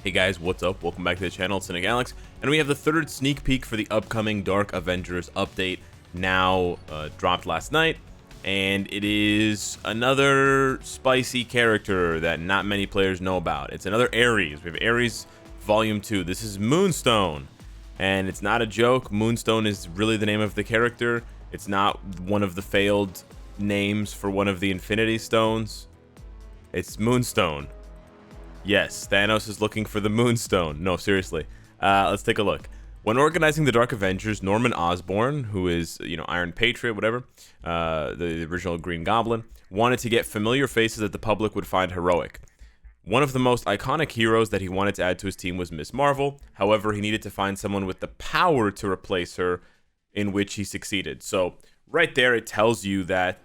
Hey guys, what's up? Welcome back to the channel, it's Cynicalex, and we have the third sneak peek for the upcoming Dark Avengers update now dropped last night, and it is another spicy character that not many players know about. It's another Ares. We have Ares Volume 2. This is Moonstone, and it's not a joke. Moonstone is really the name of the character. It's not one of the failed names for one of the Infinity Stones. It's Moonstone. Yes, Thanos is looking for the Moonstone. No, seriously. Let's take a look. When organizing the Dark Avengers, Norman Osborn, who is, Iron Patriot, whatever, the original Green Goblin, wanted to get familiar faces that the public would find heroic. One of the most iconic heroes that he wanted to add to his team was Miss Marvel. However, he needed to find someone with the power to replace her, in which he succeeded. So, right there, it tells you that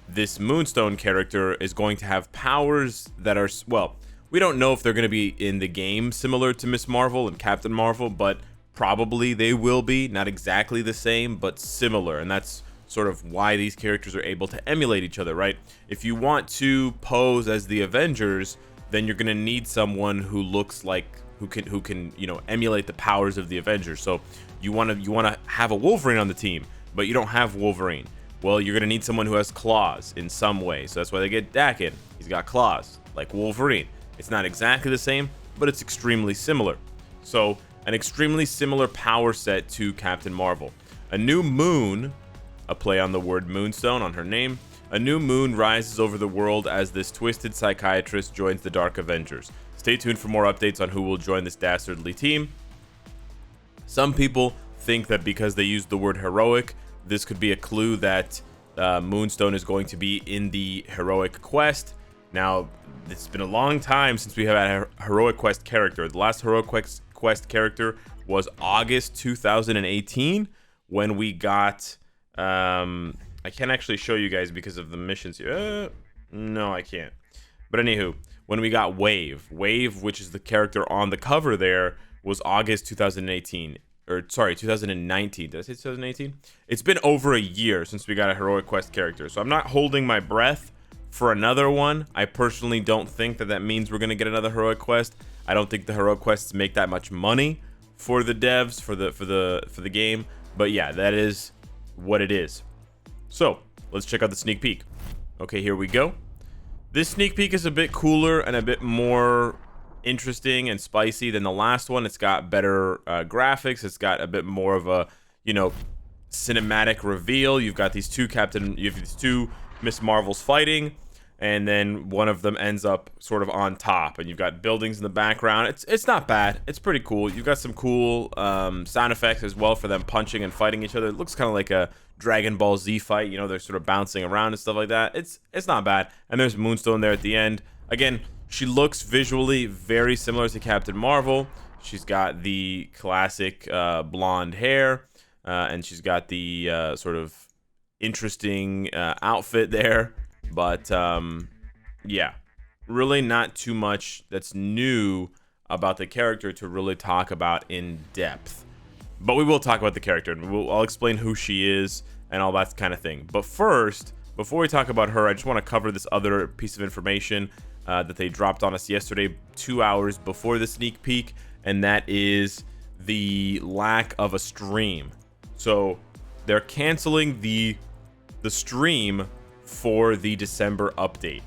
this Moonstone character is going to have powers that are, well, we don't know if they're going to be in the game similar to Miss Marvel and Captain Marvel, but probably they will be. Not exactly the same, but similar. And that's sort of why these characters are able to emulate each other, right? If you want to pose as the Avengers, then you're going to need someone who looks like who can emulate the powers of the Avengers. So you want to have a Wolverine on the team, but you don't have Wolverine. Well, you're going to need someone who has claws in some way. So that's why they get Dakin. He's got claws like Wolverine. It's not exactly the same, but it's extremely similar. So, an extremely similar power set to Captain Marvel. A new moon, a play on the word Moonstone on her name, a new moon rises over the world as this twisted psychiatrist joins the Dark Avengers. Stay tuned for more updates on who will join this dastardly team. Some people think that because they used the word heroic, this could be a clue that Moonstone is going to be in the heroic quest. Now, it's been a long time since we have had a heroic quest character. The last heroic quest character was August 2018 when we got I can't actually show you guys because of the missions here. No, I can't. But anywho, when we got Wave, which is the character on the cover there, was August 2018. Or sorry, 2019. Did I say 2018? It's been over a year since we got a heroic quest character, so I'm not holding my breath for another one. I personally don't think that means we're gonna get another heroic quest. I don't think the heroic quests make that much money for the devs for the game. But yeah, that is what it is. So let's check out the sneak peek. Okay, here we go. This sneak peek is a bit cooler and a bit more interesting and spicy than the last one. It's got better graphics. It's got a bit more of a cinematic reveal. You've got these two Miss Marvels fighting, and then one of them ends up sort of on top, and you've got buildings in the background. It's not bad. It's pretty cool. You've got some cool sound effects as well for them punching and fighting each other. It looks kind of like a Dragon Ball Z fight. They're sort of bouncing around and stuff like that. It's not bad. And there's Moonstone there at the end. Again, she looks visually very similar to Captain Marvel. She's got the classic blonde hair, and she's got the sort of interesting outfit there. But yeah, really not too much that's new about the character to really talk about in depth. But we will talk about the character, and I'll explain who she is and all that kind of thing. But first, before we talk about her, I just want to cover this other piece of information that they dropped on us yesterday, 2 hours before the sneak peek, and that is the lack of a stream. So they're canceling the stream for the December update.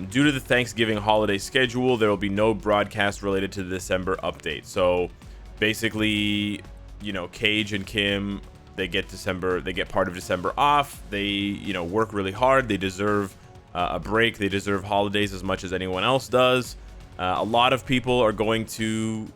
Due to the Thanksgiving holiday schedule, there will be no broadcast related to the December update. So basically, Cage and Kim, they get part of December off. They, work really hard. They deserve a break. They deserve holidays as much as anyone else does. A lot of people are going to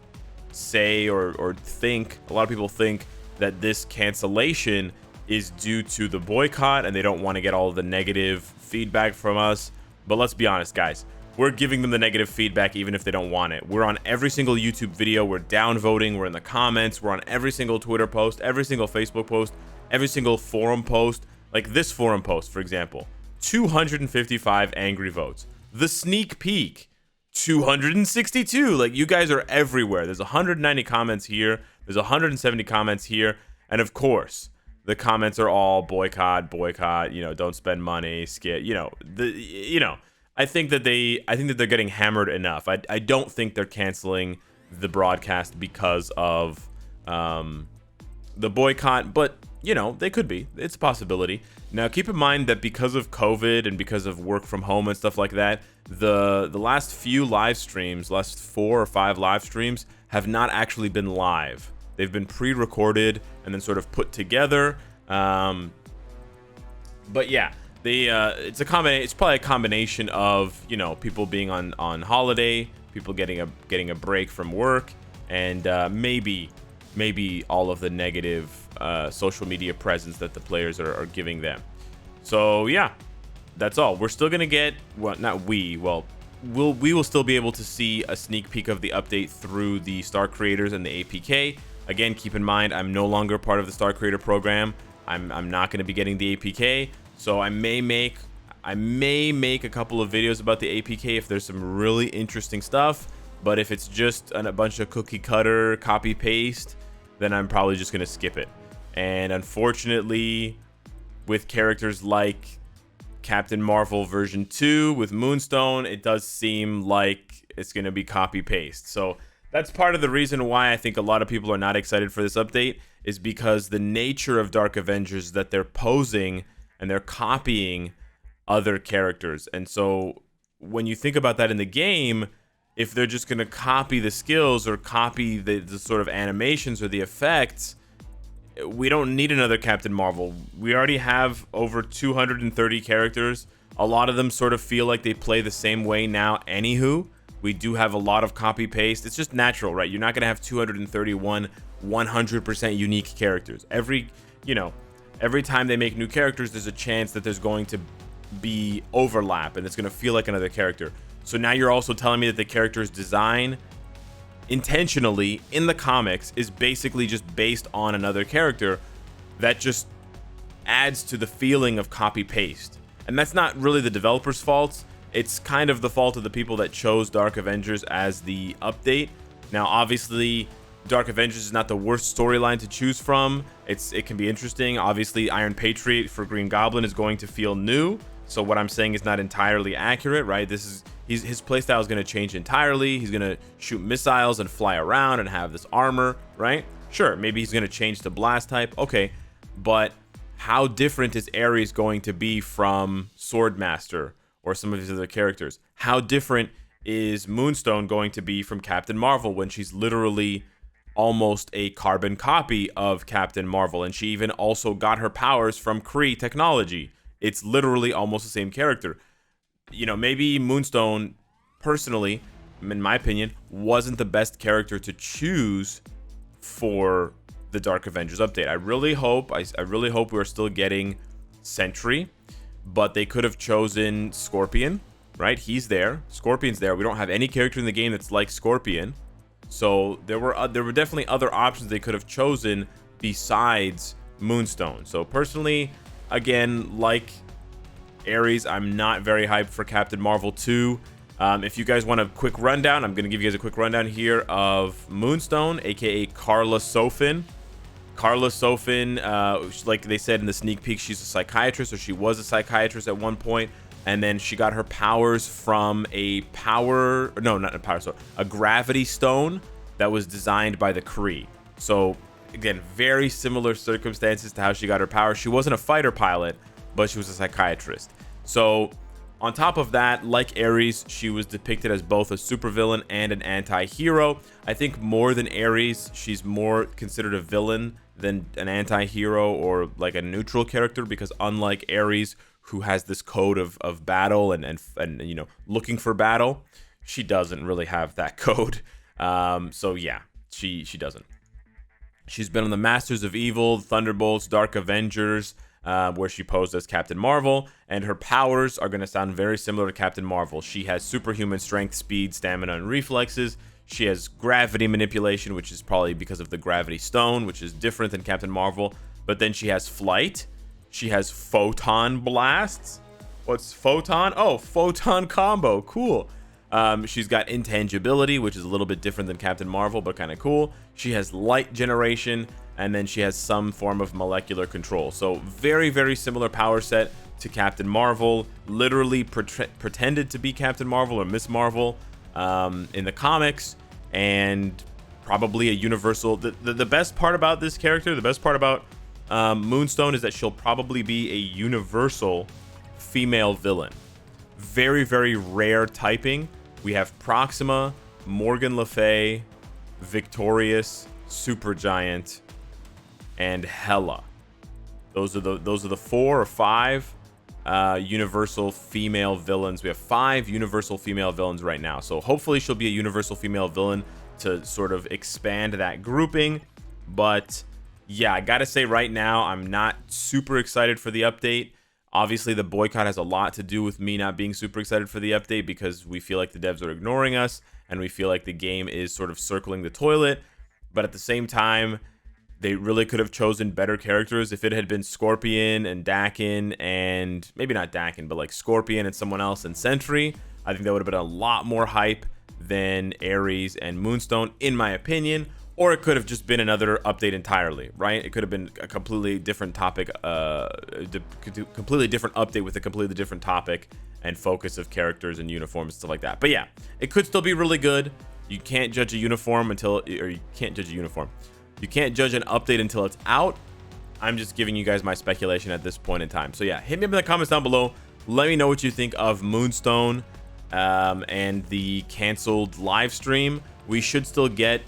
say or think, a lot of people think that this cancellation is due to the boycott, and they don't want to get all of the negative feedback from us. But let's be honest, guys, we're giving them the negative feedback even if they don't want it. We're on every single YouTube video. We're downvoting. We're in the comments. We're on every single Twitter post, every single Facebook post, every single forum post. Like this forum post, for example, 255 angry votes. The sneak peek, 262. Like, you guys are everywhere. There's 190 comments here. There's 170 comments here. And of course, the comments are all boycott, don't spend money, skip, I think that they're getting hammered enough. I don't think they're canceling the broadcast because of the boycott, but you know, they could be. It's a possibility. Now, keep in mind that because of COVID and because of work from home and stuff like that, the last few live streams, last 4 or 5 live streams, have not actually been live. They've been pre-recorded and then sort of put together. But yeah, it's probably a combination of, you know, people being on holiday, people getting a break from work, and maybe all of the negative social media presence that the players are giving them. So yeah, that's all. We're still gonna get, well, not we, well, we will still be able to see a sneak peek of the update through the Star Creators and the APK. Again, keep in mind, I'm no longer part of the Star Creator program. I'm not going to be getting the APK, so I may make a couple of videos about the APK if there's some really interesting stuff. But if it's just a bunch of cookie cutter copy paste, then I'm probably just going to skip it. And unfortunately, with characters like Captain Marvel version 2 with Moonstone, it does seem like it's going to be copy paste. So that's part of the reason why I think a lot of people are not excited for this update, is because the nature of Dark Avengers is that they're posing and they're copying other characters. And so when you think about that in the game, if they're just going to copy the skills or copy the sort of animations or the effects, we don't need another Captain Marvel. We already have over 230 characters. A lot of them sort of feel like they play the same way now anywho. We do have a lot of copy paste. It's just natural, right? You're not going to have 231 100% unique characters. Every time they make new characters, there's a chance that there's going to be overlap and it's going to feel like another character. So now you're also telling me that the character's design intentionally in the comics is basically just based on another character. That just adds to the feeling of copy paste. And that's not really the developer's fault. It's kind of the fault of the people that chose Dark Avengers as the update. Now, obviously, Dark Avengers is not the worst storyline to choose from. It can be interesting. Obviously, Iron Patriot for Green Goblin is going to feel new. So what I'm saying is not entirely accurate, right? His playstyle is going to change entirely. He's going to shoot missiles and fly around and have this armor, right? Sure, maybe he's going to change to blast type. Okay, but how different is Ares going to be from Swordmaster or some of these other characters? How different is Moonstone going to be from Captain Marvel when she's literally almost a carbon copy of Captain Marvel, and she even also got her powers from Kree technology? It's literally almost the same character. You know, maybe Moonstone, personally, in my opinion, wasn't the best character to choose for the Dark Avengers update. I really hope we're still getting Sentry, but they could have chosen Scorpion, right? He's there. Scorpion's there. We don't have any character in the game that's like Scorpion. So there were definitely other options they could have chosen besides Moonstone. So personally, again, like Ares, I'm not very hyped for Captain Marvel 2. If you guys want a quick rundown, I'm going to give you guys a quick rundown here of Moonstone, aka Carla Sofin. Carla Sofin, like they said in the sneak peek, she's a psychiatrist, or she was a psychiatrist at one point, and then she got her powers from a gravity stone that was designed by the Kree. So again, very similar circumstances to how she got her powers. She wasn't a fighter pilot, but she was a psychiatrist. So on top of that, like Ares, she was depicted as both a supervillain and an anti-hero. I think more than Ares, she's more considered a villain than an anti-hero or like a neutral character, because unlike Ares, who has this code of battle and you know, looking for battle, she doesn't really have that code. So yeah, she doesn't. She's been on the Masters of Evil, Thunderbolts, Dark Avengers, where she posed as Captain Marvel, and her powers are going to sound very similar to Captain Marvel. She has superhuman strength, speed, stamina, and reflexes. She has gravity manipulation, which is probably because of the gravity stone, which is different than Captain Marvel. But then she has flight. She has photon blasts. What's photon? Oh, photon combo. Cool. She's got intangibility, which is a little bit different than Captain Marvel, but kind of cool. She has light generation, and then she has some form of molecular control. So very, very similar power set to Captain Marvel, literally pretended to be Captain Marvel or Miss Marvel in the comics, and probably a universal. The best part about this character, the best part about Moonstone, is that she'll probably be a universal female villain. Very, very rare typing. We have Proxima, Morgan Le Fay, Victorious, Supergiant, and Hela. Those are the 4 or 5 universal female villains. We have 5 universal female villains right now. So hopefully she'll be a universal female villain to sort of expand that grouping. But yeah, I gotta say right now, I'm not super excited for the update. Obviously, the boycott has a lot to do with me not being super excited for the update, because we feel like the devs are ignoring us and we feel like the game is sort of circling the toilet. But at the same time, they really could have chosen better characters. If it had been Scorpion and Dakin, and maybe not Dakin, but like Scorpion and someone else and Sentry, I think that would have been a lot more hype than Ares and Moonstone, in my opinion. Or it could have just been another update entirely, right? It could have been a completely different topic, completely different update with a completely different topic and focus of characters and uniforms and stuff like that. But yeah, it could still be really good. You can't judge a uniform until, or you can't judge a uniform. You can't judge an update until it's out. I'm just giving you guys my speculation at this point in time. So yeah, hit me up in the comments down below. Let me know what you think of Moonstone and the canceled live stream. We should still get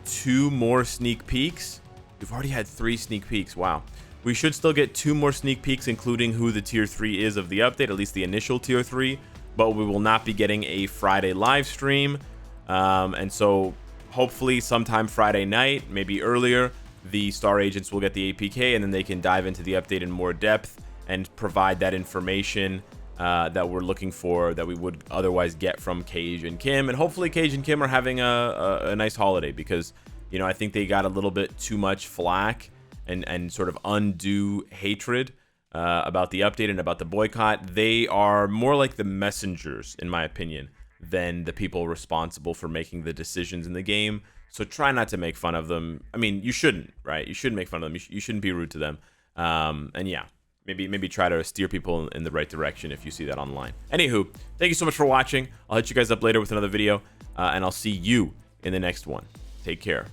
2 more sneak peeks. We've already had 3 sneak peeks. Wow. We should still get 2 more sneak peeks, including who the tier 3 is of the update, at least the initial tier 3. But we will not be getting a Friday live stream. And so hopefully sometime Friday night, maybe earlier, the Star Agents will get the APK, and then they can dive into the update in more depth and provide that information that we're looking for, that we would otherwise get from Cage and Kim. And hopefully Cage and Kim are having a nice holiday, because, you know, I think they got a little bit too much flack and sort of undue hatred about the update and about the boycott. They are more like the messengers, in my opinion, than the people responsible for making the decisions in the game. So try not to make fun of them. I mean, you shouldn't, right? You shouldn't make fun of them. You shouldn't be rude to them. And yeah, maybe try to steer people in the right direction if you see that online. Anywho, thank you so much for watching. I'll hit you guys up later with another video, and I'll see you in the next one. Take care.